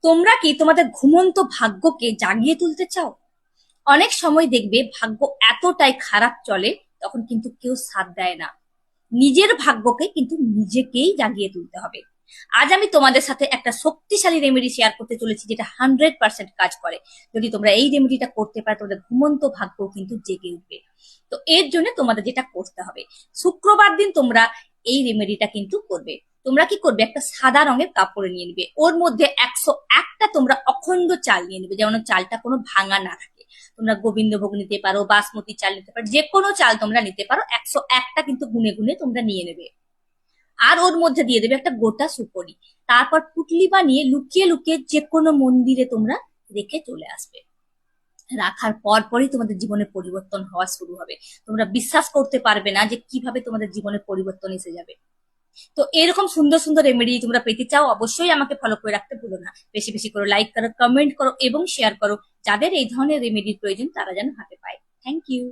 তোমরা কি তোমাদের ঘুমন্ত ভাগ্যকে জাগিয়ে তুলতে চাও? অনেক সময় দেখবে ভাগ্য এতটাই খারাপ চলে, তখন কিন্তু কেউ সাথ দেয় না। নিজের ভাগ্যকে কিন্তু নিজেকেই জাগিয়ে তুলতে হবে। আজ আমি তোমাদের সাথে একটা শক্তিশালী রেমেডি শেয়ার করতে চলেছি, যেটা 100% কাজ করে। যদি তোমরা এই রেমেডিটা করতে পারো, তোমাদের ঘুমন্ত ভাগ্য কিন্তু জেগে উঠবে। তো এর জন্য তোমাদের যেটা করতে হবে, শুক্রবার দিন তোমরা এই রেমেডিটা কিন্তু করবে। তোমরা কি করবে, একটা সাদা রঙের কাপড়ে নিয়ে নিবে, ওর মধ্যে 101টা তোমরা অখণ্ড চাল নিয়ে নিবে, যেমন চালটা কোনো ভাঙা না থাকে। তোমরা গোবিন্দভোগ নিতে পারো, বাসমতি চাল নিতে পারো, যে কোনো চাল তোমরা নিতে পারো। 101টা কিন্তু গুনে গুনে তোমরা নিয়ে নেবে। আর ওর মধ্যে দিয়ে দেবে একটা গোটা সুপরি। তারপর পুটলি বানিয়ে লুকিয়ে লুকিয়ে যে কোনো মন্দিরে তোমরা রেখে চলে আসবে। রাখার পর পরই তোমাদের জীবনে পরিবর্তন হওয়া শুরু হবে। তোমরা বিশ্বাস করতে পারবে না যে কিভাবে তোমাদের জীবনে পরিবর্তন এসে যাবে। তো এরকম সুন্দর সুন্দর রেমেডি তোমরা পেতে চাও, অবশ্যই আমাকে ফলো করে রাখতে ভুলো না। বেশি বেশি করে লাইক করো, কমেন্ট করো এবং শেয়ার করো। যাদের এই ধরনের রেমেডির প্রয়োজন তারা যেন হাতে পায়। Thank you.